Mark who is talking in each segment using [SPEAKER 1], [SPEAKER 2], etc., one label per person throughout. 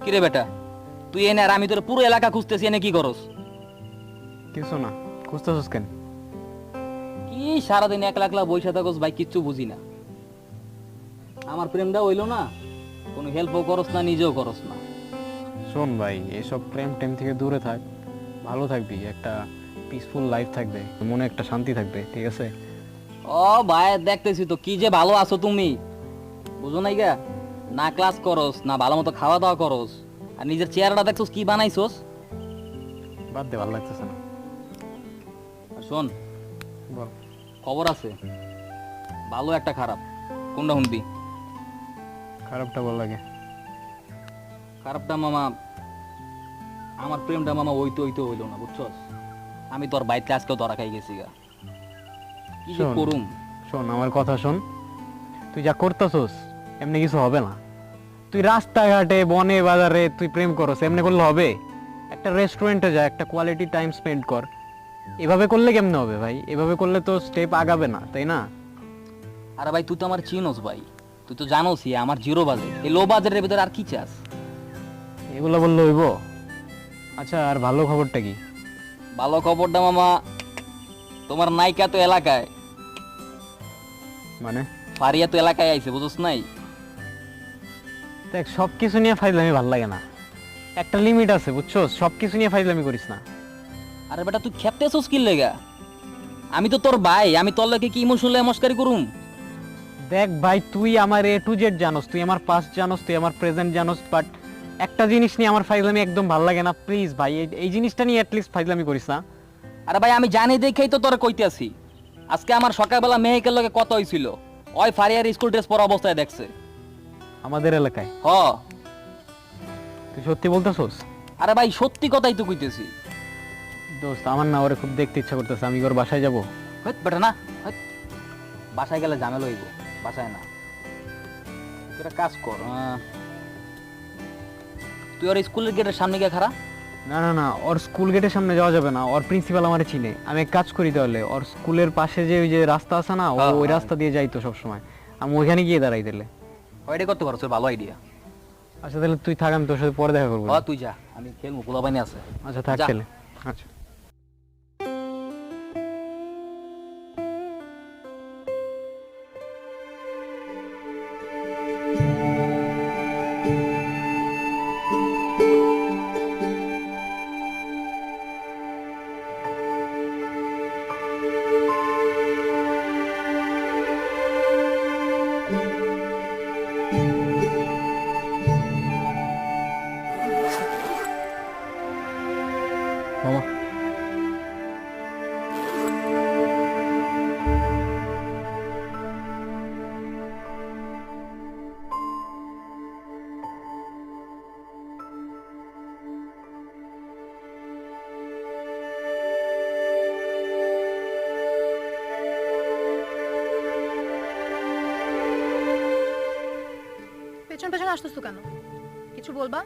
[SPEAKER 1] কিরে বেটা, তুই এনে আর আমি তোর পুরো এলাকা খুঁজতেছি, এনে কি করস?
[SPEAKER 2] কিছু না, খুঁজতেছিস কেন?
[SPEAKER 1] কি সারাদিন একলা একলা বইসা থাকস ভাই, কিচ্ছু বুঝি না। আমার প্রেমটা হইলো না, কোনো হেল্পও করস না, নিজেও করস না।
[SPEAKER 2] শোন ভাই, এসব প্রেম টেম থেকে দূরে থাক, ভালো থাকবি, একটা পিসফুল লাইফ থাকবে, মনে একটা শান্তি থাকবে, ঠিক আছে?
[SPEAKER 1] ও ভাই, দেখতেছি তো কি যে ভালো আছো তুমি, বুঝো নাই গা? না ক্লাস করস, না ভালো মতো খাওয়া দাওয়া করস, আর নিজের চেহারাটা দেখছস কি বানাইছস।
[SPEAKER 2] বাদ দে, ভালো লাগতেছে না।
[SPEAKER 1] আর শোন,
[SPEAKER 2] বল।
[SPEAKER 1] খবর আছে, ভালো একটা খারাপ, কোনটা শুনবি?
[SPEAKER 2] খারাপটা বল লাগে।
[SPEAKER 1] খারাপটা মামা, আমার প্রেমটা মামা ওইতে হইলো না, বুঝছস? আমি তোর বাইতে আজকেও ধরা খাই গেছি গা, কি যে
[SPEAKER 2] শোন।
[SPEAKER 1] করুম।
[SPEAKER 2] শোন, আমার কথা শোন, তুই যা করতেছস এমনি কিছু হবে না। তুই রাস্তাঘাটে বনে বাজারে তুই প্রেম করস, এমনি করলে হবে? একটা রেস্টুরেন্টে যা, একটা কোয়ালিটি টাইম স্পেন্ড কর। এভাবে করলে কেমনে হবে ভাই? এভাবে করলে তো স্টেপ আগাবে না, তাই না?
[SPEAKER 1] আরে ভাই, তুই তো আমার চিনোস ভাই, তুই তো জানোসই আমার জিরো বাজেট, এই লো বাজেটের ভিতরে আর কি চাস?
[SPEAKER 2] এগুলো বললে হইব? আচ্ছা, আর ভালো খবরটা কি?
[SPEAKER 1] ভালো খবরটা মামা, তোমার নায়িকা তো এলাকায়,
[SPEAKER 2] মানে
[SPEAKER 1] ফারিয়া তো এলাকায় আইছে, বুঝছ নাই?
[SPEAKER 2] দেখ, সব কিছু নিয়ে ফাইজলামি ভাল লাগে না, একটা লিমিট আছে, বুঝছো? সব কিছু নিয়ে ফাইজলামি করিস না।
[SPEAKER 1] আরে বেটা, তুই খেপতেছস কি লেগা? আমি তো তোর ভাই, আমি তোর লাগে কি ইমোশনাল মস্কারি করুম?
[SPEAKER 2] দেখ ভাই, তুই আমার এ টু জেড জানোস, তুই আমার পাস্ট জানোস, তুই আমার প্রেজেন্ট জানোস, বাট একটা জিনিস নিয়ে আমার ফাইজলামি একদম ভাল লাগে না। প্লিজ ভাই, এই জিনিসটা নিয়ে অ্যাটলিস্ট ফাইজলামি করিস না।
[SPEAKER 1] আরে ভাই, আমি জানি দেখেই তো তোর কইতে আছি। আজকে আমার সকালবেলা মেহেকের লগে কথা হইছিল, ওই ফারিয়ার স্কুল ড্রেস পরা অবস্থায় দেখছে।
[SPEAKER 2] আমাদের এলাকায়?
[SPEAKER 1] হ।
[SPEAKER 2] তুই সত্যি বলতেছস?
[SPEAKER 1] আরে ভাই, সত্যি কথাই তো কইতেছি।
[SPEAKER 2] দোস্ত, আমার না ওরে খুব দেখতে ইচ্ছা করতেছে, আমি ওর বাসায় যাব।
[SPEAKER 1] হইত বেটা না, হইত। বাসায় গেলে ঝামেলা হইব, বাসায় না। তুই একটা কাজ কর, তুই ওর স্কুলের গেটের সামনে গিয়ে খাড়া।
[SPEAKER 2] না না না, ওর স্কুল গেটের সামনে যাওয়া যাবে না, ওর প্রিন্সিপাল আমারে চিনে। আমি এক কাজ করি তাহলে, ওর স্কুলের পাশে যে ওই যে রাস্তা আছে না, ও
[SPEAKER 1] হ্যাঁ,
[SPEAKER 2] ওই
[SPEAKER 1] হ্যাঁ।
[SPEAKER 2] রাস্তা দিয়ে যাইতো সবসময়, আমি ওইখানে গিয়ে দাঁড়াই দিলে।
[SPEAKER 1] ওইটা করতে পারো, তোর ভালো আইডিয়া।
[SPEAKER 2] আচ্ছা তাহলে তুই থাক, আমি তোর সাথে পরে দেখা করবো।
[SPEAKER 1] হ, তুই যা, আমি খেলবো, পোলাপানি আছে।
[SPEAKER 2] আচ্ছা থাক
[SPEAKER 1] যা।
[SPEAKER 2] তাহলে। আচ্ছা। মামা,
[SPEAKER 3] পেছন পেছন আসতেছো কেন? কিছু বলবা?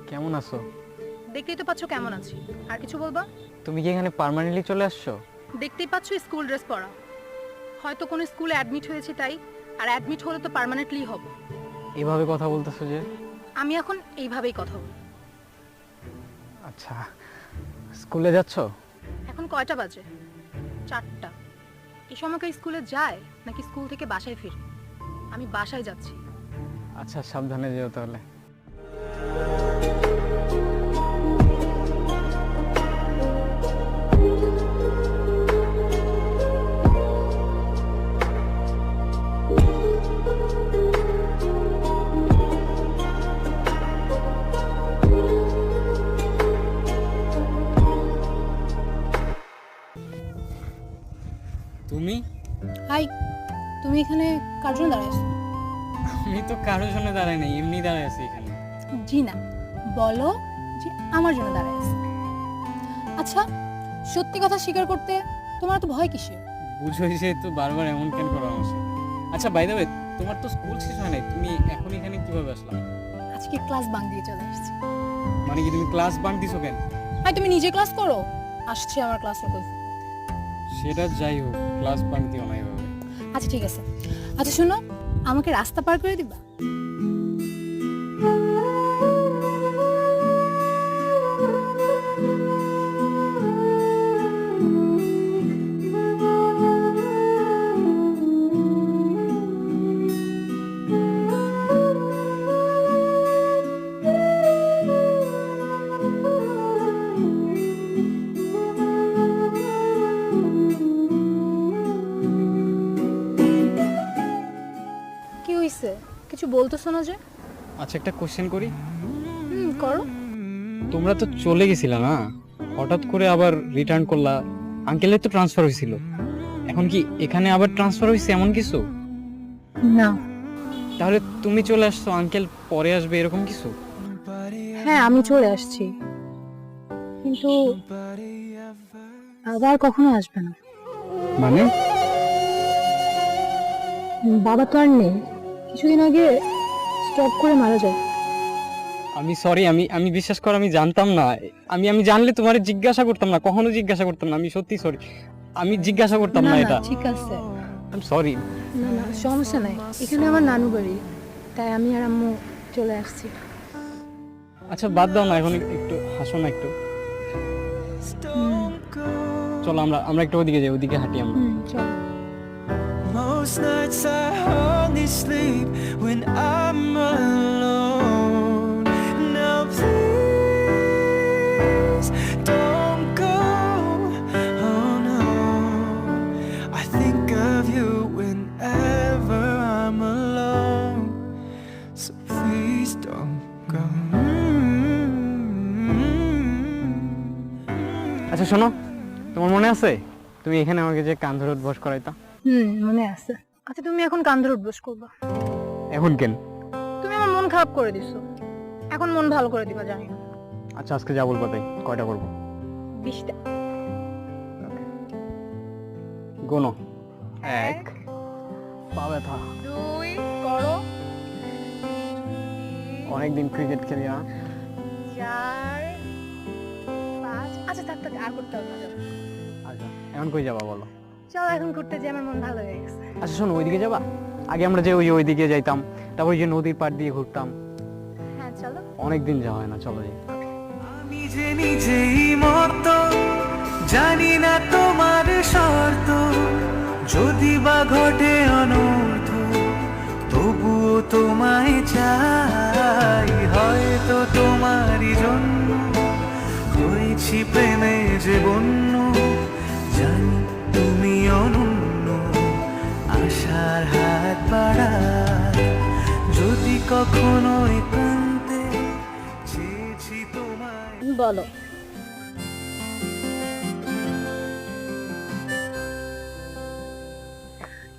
[SPEAKER 2] কেমন আছো?
[SPEAKER 3] দেখতেই তো পাচ্ছ কেমন আছি, আর কিছু বলবা?
[SPEAKER 2] তুমি কি এখানে পার্মানেন্টলি চলে আসছো?
[SPEAKER 3] দেখতেই পাচ্ছ স্কুল ড্রেস পরা, হয়তো কোনো স্কুলে অ্যাডমিট হয়েছে তাই, আর অ্যাডমিট হলে তো পার্মানেন্টলি হব।
[SPEAKER 2] এইভাবে কথা বলতেছো যে?
[SPEAKER 3] আমি এখন এইভাবেই কথা বলি।
[SPEAKER 2] আচ্ছা, স্কুলে যাচ্ছ?
[SPEAKER 3] এখন কয়টা বাজে? 4টা। এই সময় কি স্কুলে যায় নাকি স্কুল থেকে বাসায় ফিরে? আমি বাসায় যাচ্ছি।
[SPEAKER 2] আচ্ছা, সাবধানে যেও তাহলে।
[SPEAKER 4] তুমি?
[SPEAKER 3] হাই, তুমি এখানে কার জন্য দাঁড়ায় আছো?
[SPEAKER 4] আমি তো কারোর জন্য দাঁড়াই নাই, এমনি দাঁড়ায় আছি এখানে।
[SPEAKER 3] জি না, বলো যে আমার জন্য দাঁড়ায় আছো। আচ্ছা, সত্যি কথা স্বীকার করতে তোমার তো ভয় কিসের?
[SPEAKER 4] বুঝোই যে তো বারবার এমন কেন করো আমার সাথে? আচ্ছা বাই দ্য ওয়ে, তোমার তো স্কুল শেষ হয় নাই, তুমি এখন এখানে কিভাবে আসলাম?
[SPEAKER 3] আজকে ক্লাস বাঙ্ক দিয়ে চলে আসছি।
[SPEAKER 4] মানে কি তুমি ক্লাস বাঙ্ক দিছো কেন?
[SPEAKER 3] হাই, তুমি নিজে ক্লাস করো, আসছে আমার ক্লাসে কই?
[SPEAKER 4] সেটা যাই হোক, ক্লাস বাঙ্ক দিও না এভাবে।
[SPEAKER 3] আচ্ছা ঠিক আছে। আচ্ছা শোনো, আমাকে রাস্তা পার করে দিবা? হইছে? কিছু বলতেছো না যে?
[SPEAKER 2] আচ্ছা একটা কোশ্চেন করি,
[SPEAKER 3] করো।
[SPEAKER 2] তোমরা তো চলে গেছিলা না, হঠাৎ করে আবার রিটার্ন করলা, আঙ্কেলের তো ট্রান্সফার হয়েছিল, এখন কি এখানে আবার ট্রান্সফার হয়েছে এমন কিছু?
[SPEAKER 3] না।
[SPEAKER 2] তাহলে তুমি চলে আসছো, আঙ্কেল পরে আসবে এরকম কিছু?
[SPEAKER 3] হ্যাঁ আমি চলে আসছি, কিন্তু আবার কখনো আসবে না।
[SPEAKER 2] মানে?
[SPEAKER 3] বাবা তো আর নেই, কিছুদিন আগে স্ট্রোক করে মারা যায়।
[SPEAKER 2] আমি সরি, আমি বিশ্বাস করো আমি জানতাম না, আমি জানলে তোমার জিজ্ঞাসা করতাম না, কখনো জিজ্ঞাসা করতাম না, আমি সত্যি সরি, আমি জিজ্ঞাসা করতাম না এটা।
[SPEAKER 3] ঠিক আছে,
[SPEAKER 2] আমি সরি।
[SPEAKER 3] না না সমস্যা নাই, এখানে আমার নানু বাড়ি, তাই আমি আর আম্মু চলে আসছি।
[SPEAKER 2] আচ্ছা বাদ দাও না, এখন একটু হাসো না একটু। চলো আমরা একটু ওদিকে যাই, ওদিকে হাঁটি আমরা।
[SPEAKER 3] চলো।
[SPEAKER 5] Most nights I only sleep when I'm alone. Now please don't go. Oh no, I think of you whenever I'm alone. So please don't go.
[SPEAKER 2] আচ্ছা শোনো, তোমার মনে আছে তুমি এখানে আমাকে যে কান ধরে উঠবস করাইতা?
[SPEAKER 3] মনে আছে। আচ্ছা তুমি এখন কান ধরে উঠবস করবা?
[SPEAKER 2] এখন কেন?
[SPEAKER 3] তুমি আমার মন খারাপ করে দিছো, এখন মন ভালো করে দিবা জানি না।
[SPEAKER 2] আচ্ছা আজকে যা বলবো তাই, কয়টা করবো?
[SPEAKER 3] 20টা।
[SPEAKER 2] গোনো। 1, পা ব্যথা,
[SPEAKER 3] 2 করো,
[SPEAKER 2] অনেকদিন ক্রিকেট খেলি না।
[SPEAKER 3] 4 5। আচ্ছা থাক থাক, আর করতে হবে না, যাও।
[SPEAKER 2] আচ্ছা এখন কই যাবা বলো?
[SPEAKER 3] চলো এখন করতে যে আমার মন ভালো হয়ে গেছে।
[SPEAKER 2] আচ্ছা শোনো, ওইদিকে যাবা? আগে আমরা যে ওইদিকে যাইতাম, তারপর ওই যে নদীর পাড় দিয়ে ঘুরতাম,
[SPEAKER 3] হ্যাঁ চলো।
[SPEAKER 2] অনেকদিন যাওয়া হয় না, চলো যাই।
[SPEAKER 5] আমি যে নিজেই মতো জানি না তোমার শর্ত, যদি বা ঘটে অনর্থ তবুও তোমায় চাই, হয়তো তোমারই জন্য হয়েছি প্রেমে যে বন্য, জানি তুমি অনন্য, আশার হাত বাড়ায়, যদি কখনো একান্তে চেয়েছি তোমায়।
[SPEAKER 3] বলো।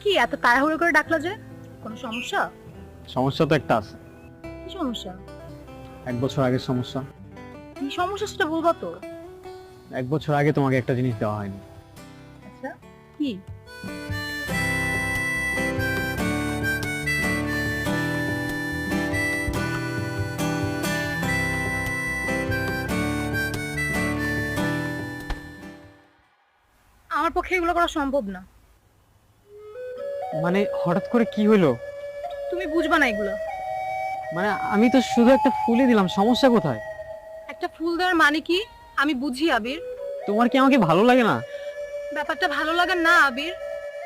[SPEAKER 3] কি এত তাড়াহুড়ো করে ডাকলা যে? কোনো সমস্যা?
[SPEAKER 2] সমস্যা তো একটা আছে।
[SPEAKER 3] কি সমস্যা?
[SPEAKER 2] 1 বছর আগের সমস্যা।
[SPEAKER 3] কি সমস্যা সেটা বলবা তো।
[SPEAKER 2] 1 বছর আগে তোমাকে একটা জিনিস দেওয়া হয়নি।
[SPEAKER 3] আচ্ছা কি? আমার পক্ষে এগুলো করা সম্ভব না।
[SPEAKER 2] মানে হঠাৎ করে কি হলো?
[SPEAKER 3] তুমি বুঝবা না এগুলো।
[SPEAKER 2] মানে আমি তো শুধু একটা ফুলই দিলাম, সমস্যা কোথায়?
[SPEAKER 3] একটা ফুল দেওয়ার মানে কি আমি বুঝি আবির।
[SPEAKER 2] তোমার কি আমাকে ভালো লাগে না?
[SPEAKER 3] ব্যাপারটা ভালো লাগে না আবির।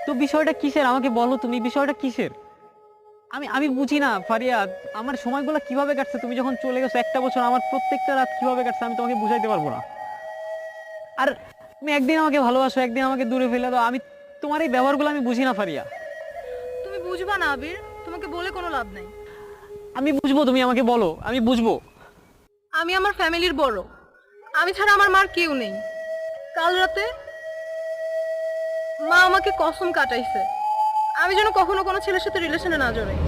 [SPEAKER 2] তো বিষয়টা কিসের আমাকে বলো, তুমি বিষয়টা কিসের? আমি বুঝি না ফারিয়া, আমার সময়গুলো কিভাবে কাটছে, তুমি যখন চলে গেছো 1টা বছর, আমার প্রত্যেকটা রাত কিভাবে কাটছে আমি তোমাকে বুঝাইতে পারবো না। আর তুমি একদিন আমাকে ভালোবাসো, একদিন আমাকে দূরে ফেলে দাও, আমি তোমার এই ব্যবহারগুলো আমি বুঝি না ফারিয়া।
[SPEAKER 3] তুমি বুঝবা না আবির, তোমাকে বলে কোনো লাভ নাই।
[SPEAKER 2] আমি বুঝবো, তুমি আমাকে বলো, আমি বুঝবো।
[SPEAKER 3] আমি আমার ফ্যামিলির বড়, আমি ছাড়া আমার মার কেউ নেই। কাল রাতে মা আমাকে কসম কাটাইছে আমি যেন কখনো কোনো ছেলের সাথে রিলেশনে না জড়াই।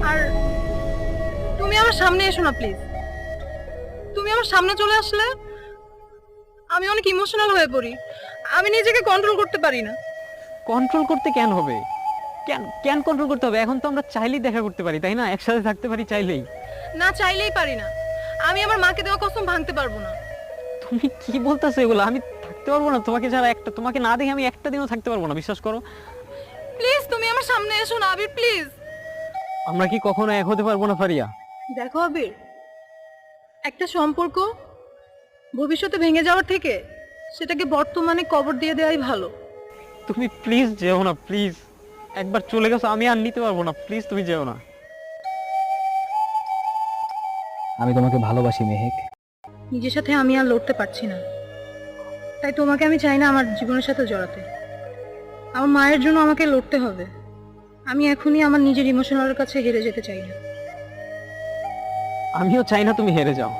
[SPEAKER 3] আর তুমি আমার সামনে এসো না প্লিজ। তুমি আমার সামনে চলে আসলে আমি অনেক ইমোশনাল হয়ে পড়ি, আমি নিজেকে কন্ট্রোল করতে পারি না।
[SPEAKER 2] কন্ট্রোল করতে কেন হবে? কেন কেন কন্ট্রোল করতে হবে? এখন তো আমরা চাইলেই দেখা করতে পারি, তাই না? একসাথে থাকতে পারি চাইলেই।
[SPEAKER 3] না চাইলেই পারি না, আমি আমার মাকে দেওয়া কসম ভাঙতে পারবো না।
[SPEAKER 2] তুমি কি বলতেছো এগুলো? আমি থাকতে পারবো না তোমাকে ছাড়া, তোমাকে না দেখে আমি একটা দিনও থাকতে পারবো না, বিশ্বাস করো।
[SPEAKER 3] প্লিজ তুমি আমার সামনে এসো না আবির, প্লিজ।
[SPEAKER 2] আমরা কি কখনো এক হতে পারবো না ফারিয়া?
[SPEAKER 3] দেখো আবির, একটা সম্পর্ক ভবিষ্যতে ভেঙে যাওয়ার থেকে সেটাকে বর্তমানে কবর দিয়ে দেওয়াই ভালো।
[SPEAKER 2] তুমি প্লিজ যেও না, প্লিজ। একবার চলে গেছো, আমি আর নিতে পারবো না, প্লিজ তুমি যেও না।
[SPEAKER 1] আমি তোমাকে ভালোবাসি মেহেক।
[SPEAKER 3] নিজের সাথে আমি আর লড়তে পারছি না, তাই তোমাকে আমি চাই না আমার জীবনের সাথে জড়াতে। আমার মায়ের জন্য আমাকে লড়তে হবে, আমি এখনই আমার নিজের ইমোশনালের কাছে হেরে যেতে চাই না।
[SPEAKER 2] আমিও চাই না তুমি হেরে যাও,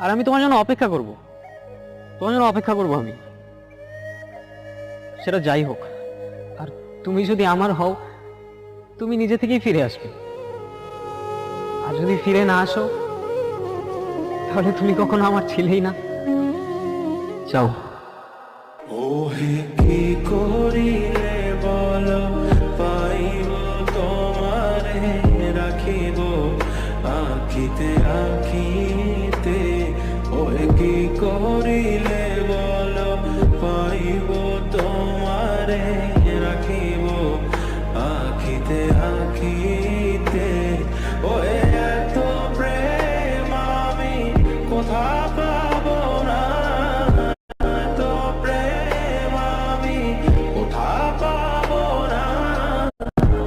[SPEAKER 2] আর আমি তোমার জন্য অপেক্ষা করব, আমি সেটা যাই হোক। আর তুমি যদি আমার হও, তুমি নিজে থেকেই ফিরে আসবে। আর যদি ফিরে না আসো, তাহলে তুমি কখনো আমার ছিলেই না। যাও।
[SPEAKER 5] ওহে কি করিলে বল পাইব তোমারে রাখিব আখিতে আখিতে। ওহে কি করিলে বল পাইব তোমারে রাখিব আখিতে আখিতে। ওহে এত প্রেম আমি কোথা পাবো না, তো প্রেম আমি কোথা পাবো না।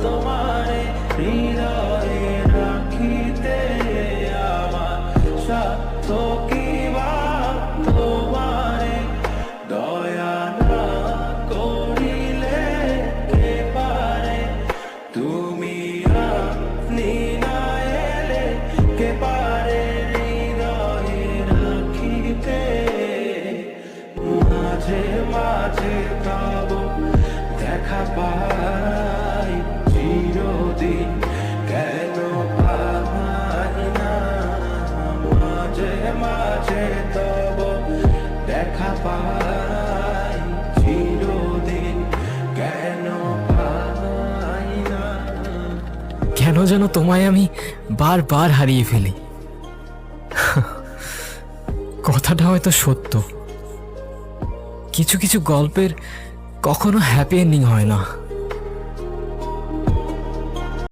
[SPEAKER 5] তোমারে হৃদয়ে রাখিতে আমার সাধ্য কি বা তোমারে দয়া না করিলে কে পারে। তুমি আপনি না এলে কে পারে হৃদয়ে রাখিতে। মাঝে মাঝে তব দেখা পাই চিরদিন কেন পাই না। মাঝে মাঝে তব দেখা পাই চিরদিন কেন পাই না।
[SPEAKER 6] কেন যেন তোমায় আমি বারবার হারিয়ে ফেলি। কথাটা হয়তো সত্য, কিছু কিছু গল্পের কখনো হ্যাপি এন্ডিং হয় না।